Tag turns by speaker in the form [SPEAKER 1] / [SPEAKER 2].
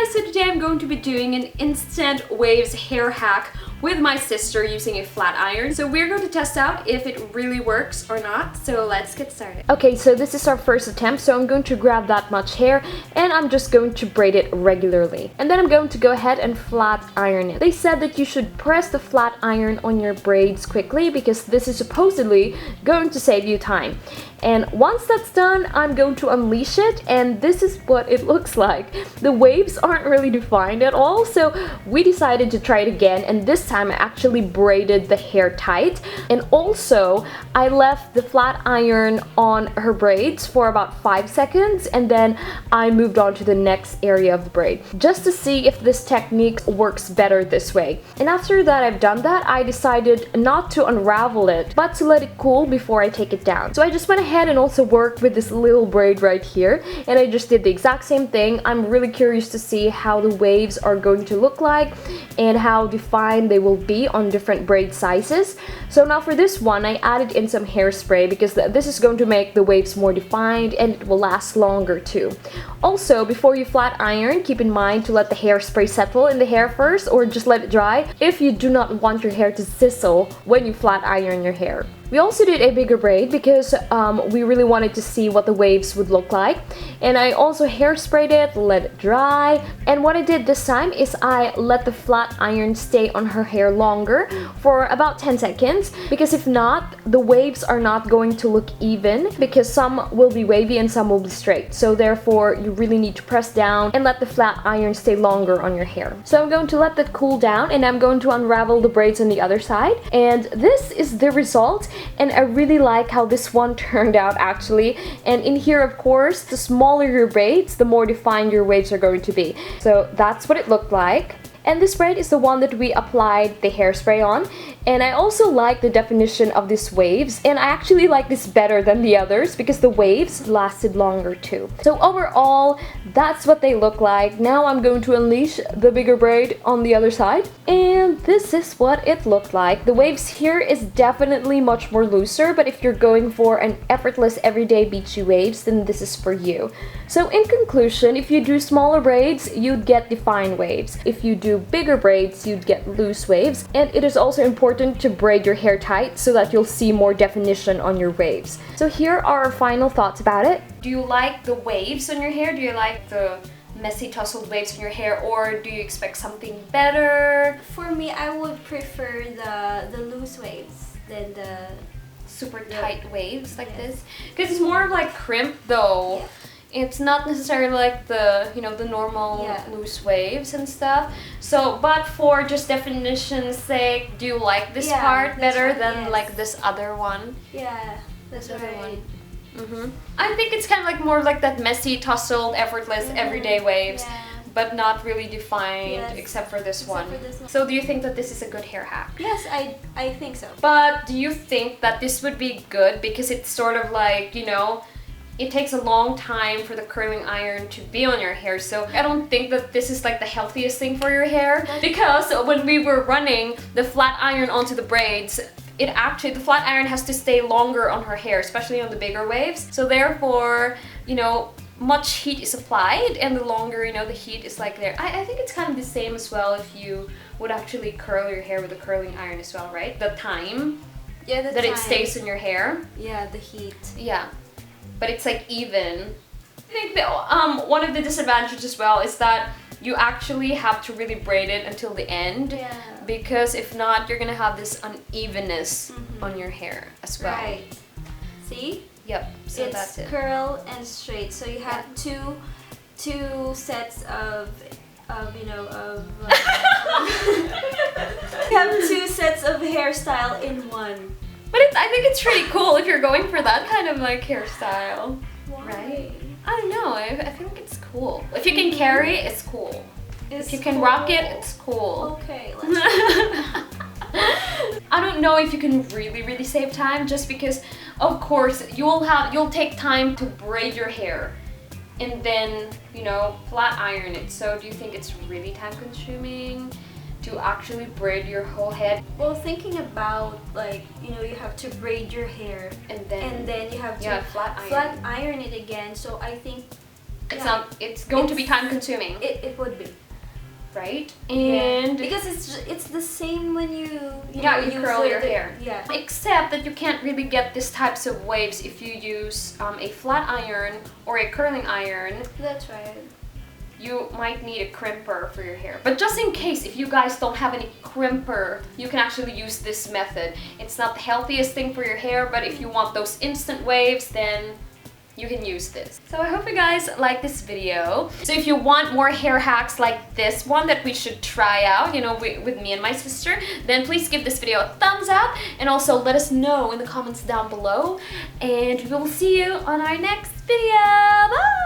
[SPEAKER 1] guys, so today I'm going to be doing an instant waves hair hack with my sister using a flat iron. So we're going to test out if it really works or not. So let's get started. Okay, so this is our first attempt. So I'm going to grab that much hair and I'm just going to braid it regularly. And then I'm going to go ahead and flat iron it. They said that you should press the flat iron on your braids quickly because this is supposedly going to save you time. And once that's done, I'm going to unleash it, and this is what it looks like. The waves aren't really defined at all, so we decided to try it again, and this time I actually braided the hair tight. And also, I left the flat iron on her braids for about 5 seconds, and then I moved on to the next area of the braid, just to see if this technique works better this way. And after that I've done that, I decided not to unravel it, but to let it cool before I take it down. So I just went ahead and also worked with this little braid right here, and I just did the exact same thing. I'm really curious to see how the waves are going to look like and how defined they will be on different braid sizes. So now for this one, I added in some hairspray because this is going to make the waves more defined and it will last longer too. Also, before you flat iron, keep in mind to let the hairspray settle in the hair first, or just let it dry if you do not want your hair to sizzle when you flat iron your hair. We also did a bigger braid because we really wanted to see what the waves would look like. And I also hairsprayed it, let it dry. And what I did this time is I let the flat iron stay on her hair longer for about 10 seconds. Because if not, the waves are not going to look even, because some will be wavy and some will be straight. So therefore, you really need to press down and let the flat iron stay longer on your hair. So I'm going to let that cool down, and I'm going to unravel the braids on the other side. And this is the result. And I really like how this one turned out actually. And in here, of course, the smaller your braids, the more defined your waves are going to be. So that's what it looked like. And this braid is the one that we applied the hairspray on. And I also like the definition of these waves. And I actually like this better than the others because the waves lasted longer too. So overall, that's what they look like. Now I'm going to unleash the bigger braid on the other side. And this is what it looked like. The waves here is definitely much more looser, but if you're going for an effortless everyday beachy waves, then this is for you. So in conclusion, if you do smaller braids, you'd get defined waves. If you do bigger braids, you'd get loose waves. And it is also important to braid your hair tight so that you'll see more definition on your waves. So here are our final thoughts about it. Do you like the waves on your hair? Do you like the messy tousled waves in your hair, or do you expect something better?
[SPEAKER 2] For me, I would prefer the loose waves than the
[SPEAKER 1] super tight waves like this, because it's more like crimped though.
[SPEAKER 2] Yeah.
[SPEAKER 1] It's not necessarily like the, you know, the normal loose waves and stuff. So, but for just definition's sake, do you like this part better than like this other one?
[SPEAKER 2] Yeah, this other one.
[SPEAKER 1] I think it's kind of like more like that messy, tousled, effortless, everyday waves, but not really defined except for this one. So do you think that this is a good hair hack?
[SPEAKER 2] Yes, I think so.
[SPEAKER 1] But do you think that this would be good because it's sort of like, you know, it takes a long time for the curling iron to be on your hair, so I don't think that this is like the healthiest thing for your hair, because when we were running the flat iron onto the braids, the flat iron has to stay longer on her hair, especially on the bigger waves. So therefore, you know, much heat is applied, and the longer, you know, the heat is like there. I think it's kind of the same as well if you would actually curl your hair with a curling iron as well, right? The time that it stays in your hair.
[SPEAKER 2] Yeah, the heat.
[SPEAKER 1] Yeah. But it's like even. I think that one of the disadvantages as well is that you actually have to really braid it until the end, because if not, you're gonna have this unevenness on your hair as well.
[SPEAKER 2] Right. See?
[SPEAKER 1] Yep. So that's it.
[SPEAKER 2] It's curl and straight. So you have two sets of you have two sets of hairstyle in one.
[SPEAKER 1] But I think it's pretty cool if you're going for that kind of like hairstyle.
[SPEAKER 2] Why?
[SPEAKER 1] Right? I don't know, I feel like it's cool. If you can carry it, it's cool. If you can rock it, it's cool.
[SPEAKER 2] Okay, let's
[SPEAKER 1] I don't know if you can really save time, just because of course you'll take time to braid your hair and then, you know, flat iron it. So do you think it's really time consuming to actually braid your whole head?
[SPEAKER 2] Well, thinking about, like, you know, you have to braid your hair
[SPEAKER 1] and then
[SPEAKER 2] you have to
[SPEAKER 1] flat iron
[SPEAKER 2] it again. So I think
[SPEAKER 1] It's going to be time consuming.
[SPEAKER 2] It would be.
[SPEAKER 1] Right? And
[SPEAKER 2] because it's the same when you
[SPEAKER 1] curl your hair.
[SPEAKER 2] Yeah.
[SPEAKER 1] Except that you can't really get these types of waves if you use a flat iron or a curling iron.
[SPEAKER 2] That's right.
[SPEAKER 1] You might need a crimper for your hair. But just in case, if you guys don't have any crimper, you can actually use this method. It's not the healthiest thing for your hair, but if you want those instant waves, then you can use this. So I hope you guys like this video. So if you want more hair hacks like this one that we should try out, you know, with me and my sister, then please give this video a thumbs up and also let us know in the comments down below. And we will see you on our next video. Bye!